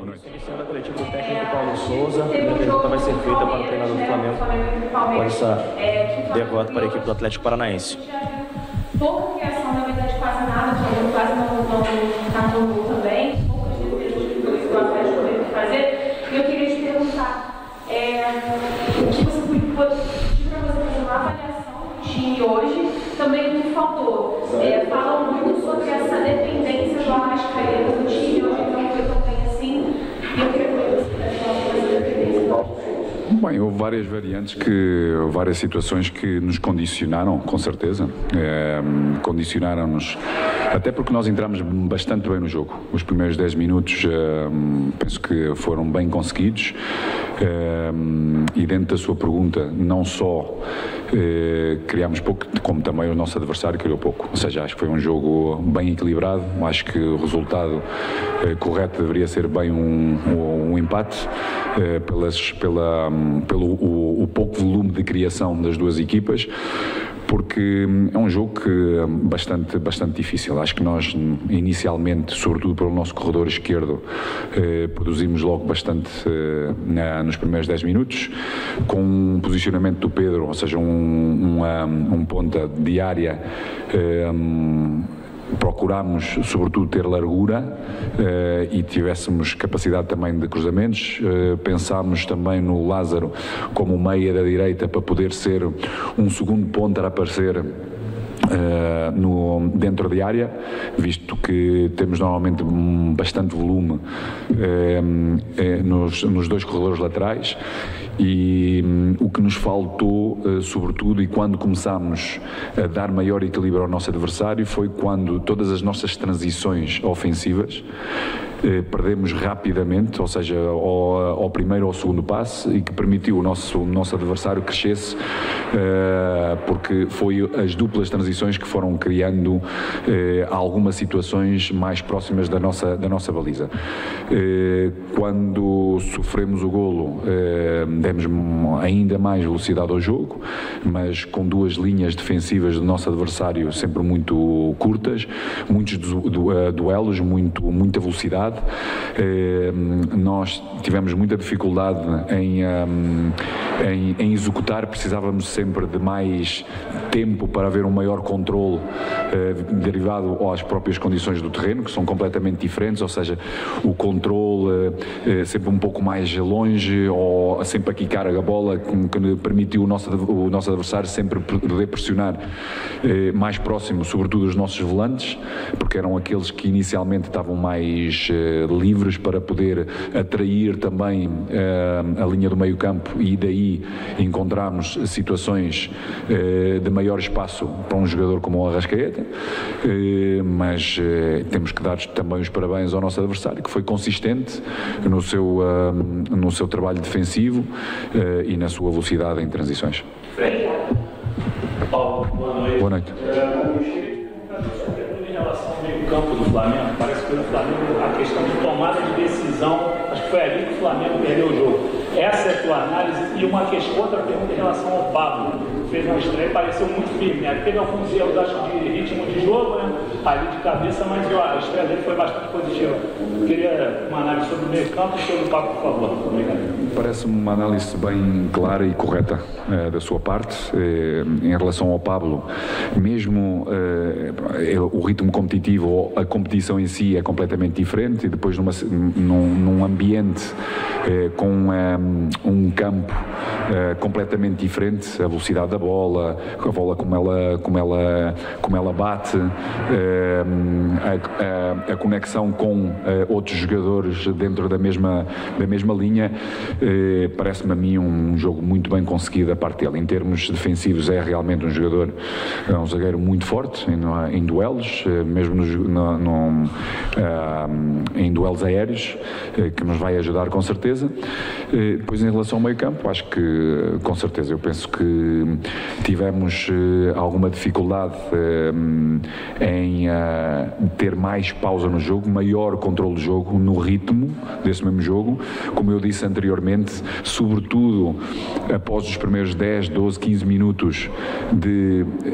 Boa noite. Iniciando a coletiva do técnico Paulo Souza, a primeira pergunta vai ser feita para o treinador do Flamengo após essa derrota para a equipe do Atlético Paranaense. Pouca criação, na verdade, quase nada, o Flamengo quase não gol também, poucas defesas que o Atlético teve que fazer. E eu queria te perguntar, o que você pediu para você fazer uma avaliação do time hoje, também o que faltou. Fala muito sobre essa dependência do Arrascaeta do time, hoje não foi tão bem assim, e eu queria que você falasse sobre essa dependência do Arrascaeta. Bem, houve várias situações que nos condicionaram, com certeza. Condicionaram-nos, até porque nós entramos bastante bem no jogo. Os primeiros 10 minutos penso que foram bem conseguidos. E dentro da sua pergunta, não só criámos pouco, como também o nosso adversário criou pouco. Ou seja, acho que foi um jogo bem equilibrado. Acho que o resultado correto deveria ser bem um empate, pelo pouco volume de criação das duas equipas, porque é um jogo bastante difícil. Acho que nós, inicialmente, sobretudo pelo nosso corredor esquerdo, produzimos logo bastante nos primeiros 10 minutos, com um posicionamento do Pedro, ou seja, um ponta de área. Procurámos, sobretudo, ter largura e tivéssemos capacidade também de cruzamentos. Pensámos também no Lázaro como meia da direita para poder ser um segundo ponta a aparecer dentro de área, visto que temos normalmente bastante volume nos dois corredores laterais. E o que nos faltou, sobretudo, e quando começámos a dar maior equilíbrio ao nosso adversário, foi quando todas as nossas transições ofensivas perdemos rapidamente, ou seja, ao primeiro ou ao segundo passe, e que permitiu o nosso adversário crescesse, porque foi as duplas transições que foram criando algumas situações mais próximas da nossa baliza. Quando sofremos o golo, demos ainda mais velocidade ao jogo, mas com duas linhas defensivas do nosso adversário sempre muito curtas, muitos duelos, muita velocidade. Nós tivemos muita dificuldade em executar, precisávamos sempre de mais tempo para haver um maior controle derivado às próprias condições do terreno, que são completamente diferentes, ou seja, o controle sempre um pouco mais longe, ou sempre a quicar a bola, que permitiu o nosso adversário sempre poder pressionar mais próximo, sobretudo os nossos volantes, porque eram aqueles que inicialmente estavam mais livres para poder atrair também a linha do meio campo, e daí encontramos situações de maior espaço para um jogador como o Arrascaeta, mas temos que dar também os parabéns ao nosso adversário, que foi consistente no seu trabalho defensivo e na sua velocidade em transições. Paulo, boa noite. Boa noite. Em relação ao meio-campo do Flamengo, parece que o Flamengo, a questão de tomada de decisão, acho que foi ali que o Flamengo perdeu o jogo. Essa é a tua análise. E outra pergunta em relação ao Pablo. Fez uma estreia, pareceu muito firme, né? Teve alguns erros, acho, de ritmo de jogo, né? Ali de cabeça, mas a estreia dele foi bastante positiva. Eu queria uma análise sobre o meio-campo e sobre o Pablo, por favor. Obrigado. Parece-me uma análise bem clara e correta da sua parte. Em relação ao Pablo, mesmo o ritmo competitivo, ou a competição em si, é completamente diferente, e depois num ambiente com um campo completamente diferente, a velocidade da bola, a bola como ela bate, a conexão com outros jogadores dentro da mesma linha, parece-me a mim um jogo muito bem conseguido da parte dele. Em termos defensivos, é realmente um zagueiro muito forte em duelos, mesmo em duelos aéreos, que nos vai ajudar com certeza. Depois, em relação ao meio campo, acho que com certeza, eu penso que tivemos alguma dificuldade em ter mais pausa no jogo, maior controle do jogo, no ritmo desse mesmo jogo, como eu disse anteriormente, sobretudo após os primeiros 10, 12, 15 minutos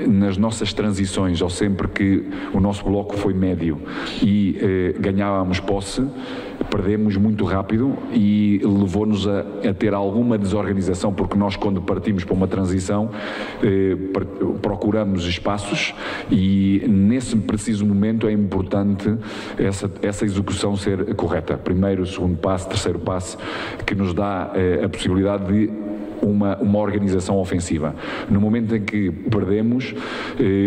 nas nossas transições, ou sempre que o nosso bloco foi médio e ganhávamos posse, perdemos muito rápido e levou-nos a ter alguma desorganização, porque nós, quando partimos para uma transição, procuramos espaços e nesse preciso momento é importante essa execução ser correta. Primeiro, segundo passo, terceiro passo, que nos dá a possibilidade de uma organização ofensiva. No momento em que perdemos,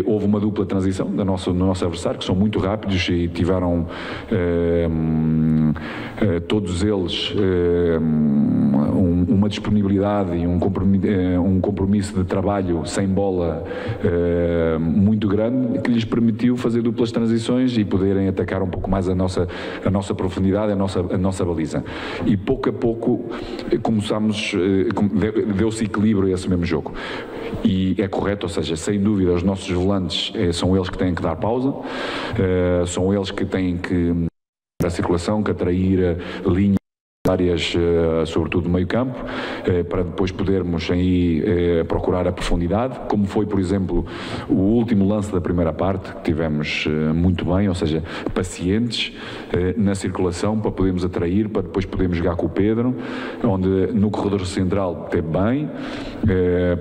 houve uma dupla transição do nosso adversário, que são muito rápidos e tiveram todos eles uma disponibilidade e um compromisso de trabalho sem bola muito grande, que lhes permitiu fazer duplas transições e poderem atacar um pouco mais a nossa profundidade, a nossa baliza. E pouco a pouco começámos, deu-se equilíbrio a esse mesmo jogo. E é correto, ou seja, sem dúvida, os nossos volantes são eles que têm que dar pausa, são eles que têm que a circulação, que atrair linhas áreas, sobretudo no meio campo, para depois podermos aí procurar a profundidade, como foi, por exemplo, o último lance da primeira parte, que tivemos muito bem, ou seja, pacientes na circulação, para podermos atrair, para depois podermos jogar com o Pedro, onde no corredor central teve bem,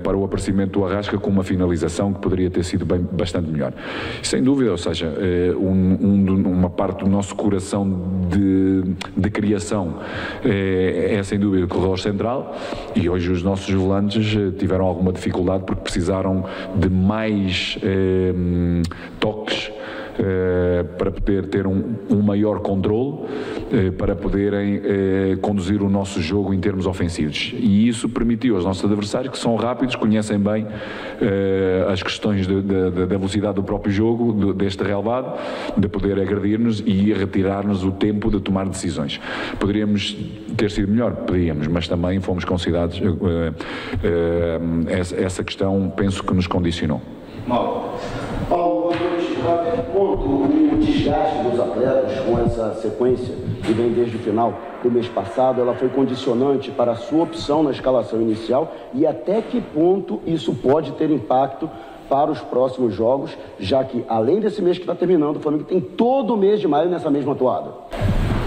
para o aparecimento do Arrasca com uma finalização que poderia ter sido bastante melhor. Sem dúvida, ou seja, uma parte do nosso coração de criação é sem dúvida o corredor central, e hoje os nossos volantes tiveram alguma dificuldade porque precisaram de mais toques para poder ter um maior controle, para poderem conduzir o nosso jogo em termos ofensivos. E isso permitiu aos nossos adversários, que são rápidos, conhecem bem as questões da velocidade do próprio jogo, deste relevado, de poder agredir-nos e retirar-nos o tempo de tomar decisões. Poderíamos ter sido melhor? Podíamos, mas também fomos considerados, essa questão penso que nos condicionou. Paulo, até ponto o desgaste dos atletas com essa sequência que vem desde o final do mês passado, ela foi condicionante para a sua opção na escalação inicial, e até que ponto isso pode ter impacto para os próximos jogos, já que além desse mês que está terminando, o Flamengo tem todo o mês de maio nessa mesma toada?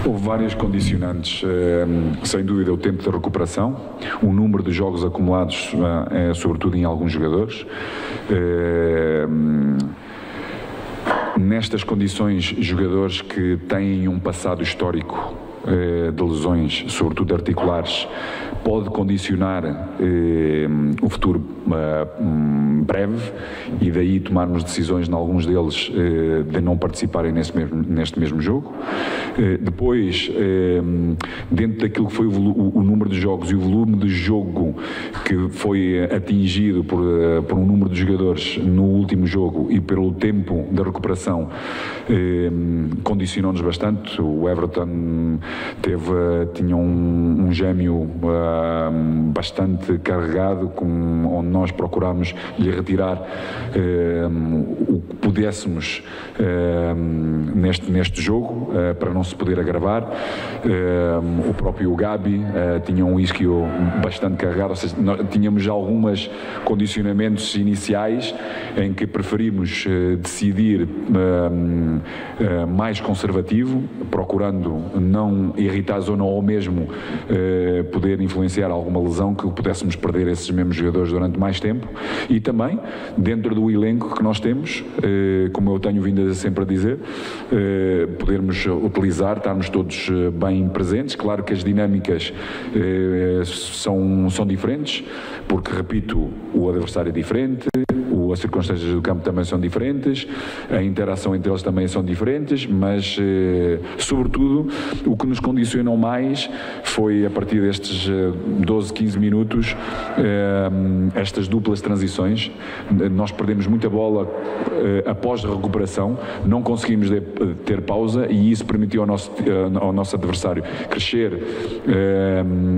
Houve várias condicionantes, sem dúvida o tempo de recuperação, o número de jogos acumulados, sobretudo em alguns jogadores. Nestas condições, jogadores que têm um passado histórico de lesões, sobretudo articulares, pode condicionar o futuro breve, e daí tomarmos decisões em alguns deles de não participarem neste mesmo jogo. Depois, dentro daquilo que foi o número de jogos e o volume de jogo que foi atingido por um número de jogadores no último jogo e pelo tempo da recuperação, condicionou-nos bastante. O Everton tinha um gêmeo bastante carregado, onde nós procurámos lhe retirar o que pudéssemos neste jogo, para não se poder agravar. O próprio Gabi tinha um isquio bastante carregado, ou seja, tínhamos alguns condicionamentos iniciais em que preferimos decidir mais conservativo, procurando não irritar a zona, ou mesmo poder influenciar alguma lesão, que pudéssemos perder esses mesmos jogadores durante mais tempo. E também, dentro do elenco que nós temos, como eu tenho vindo sempre a dizer, podermos utilizar, estarmos todos bem presentes. Claro que as dinâmicas são diferentes, porque, repito, o adversário é diferente, as circunstâncias do campo também são diferentes, a interação entre eles também são diferentes, mas, sobretudo, o que nos condicionou mais foi, a partir destes 12, 15 minutos, estas duplas transições. Nós perdemos muita bola após a recuperação, não conseguimos ter pausa, e isso permitiu ao nosso adversário crescer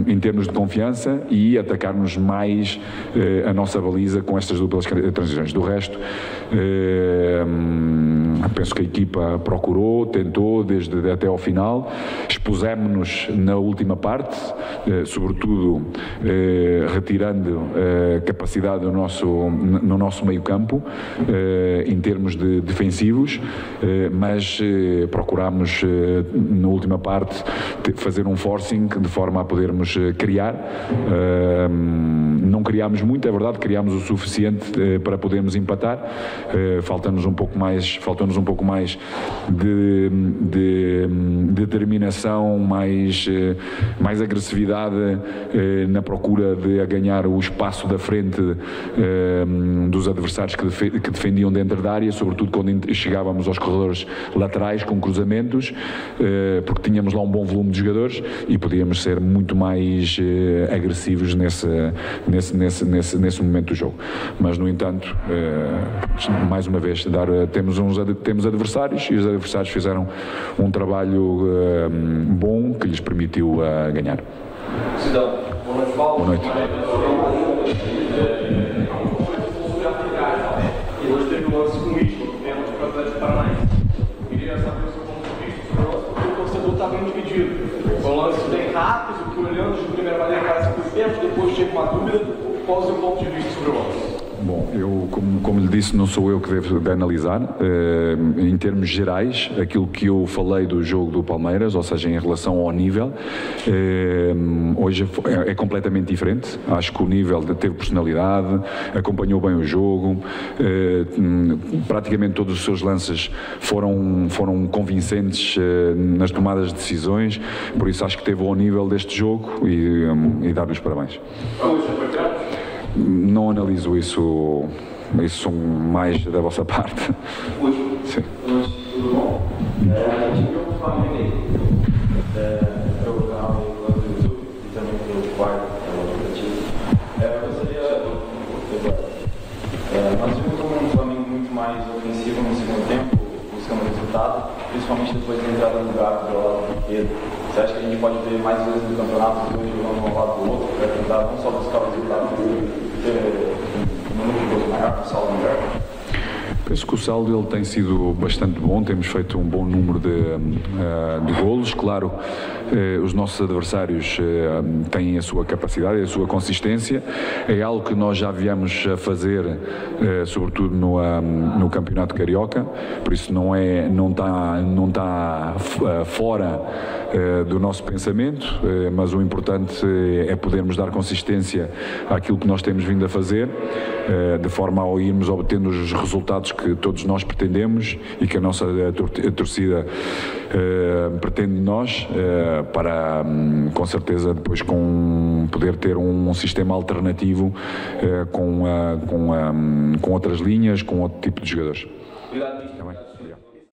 em termos de confiança e atacar-nos mais a nossa baliza com estas duplas transições. Do resto, penso que a equipa procurou, tentou até ao final, expusemos-nos na última parte, sobretudo retirando capacidade no nosso meio-campo, em termos de defensivos, mas procurámos, na última parte, fazer um forcing de forma a podermos criar. Não criámos muito, é verdade, criámos o suficiente para podermos empatar. Falta-nos um pouco mais de determinação, mais agressividade na procura de ganhar o espaço da frente dos adversários que defendiam dentro da área, sobretudo quando chegávamos aos corredores laterais com cruzamentos, porque tínhamos lá um bom volume de jogadores e podíamos ser muito mais agressivos nesse momento do jogo. Mas, no entanto, mais uma vez, temos adversários, e os adversários fizeram um trabalho bom que lhes permitiu ganhar. Cidão, boa noite. E hoje teve um lance com o Isco, pênalti para o Atlético Paranaense. Queria saber o seu ponto de vista sobre o lance, porque o torcedor está bem dividido. Foi um lance bem rápido, que olhando de primeira maneira parece que foi pênalti, depois tive uma dúvida. Qual é o seu ponto de vista sobre o lance? Bom, eu, como lhe disse, não sou eu que devo de analisar. Em termos gerais, aquilo que eu falei do jogo do Palmeiras, ou seja, em relação ao nível, hoje é completamente diferente. Acho que o nível teve personalidade, acompanhou bem o jogo, praticamente todos os seus lances foram convincentes nas tomadas de decisões, por isso acho que teve ao nível deste jogo e dar-lhe os parabéns. Não analiso isso mais da vossa parte. Sim. Tudo bom? Tive um Flamengo aí, pelo canal do YouTube e também pelo quarto, aplicativo. Eu gostaria, nós vimos um Flamengo muito mais ofensivo no segundo tempo, buscando resultado, principalmente depois da entrada do Gato do lado do Pedro. Você acha que a gente pode ver mais vezes no campeonato, os dois jogando um lado do outro, para tentar não só buscar o resultado, mas ter um número de gols maior, um saldo melhor? Penso que o saldo ele tem sido bastante bom, temos feito um bom número de golos. Claro, os nossos adversários têm a sua capacidade, a sua consistência, é algo que nós já viemos a fazer, sobretudo no Campeonato Carioca, por isso não está fora do nosso pensamento, mas o importante é podermos dar consistência àquilo que nós temos vindo a fazer, de forma a irmos obtendo os resultados que todos nós pretendemos e que a nossa torcida pretende de nós, para com certeza depois poder ter um sistema alternativo com outras linhas, com outro tipo de jogadores. Obrigado.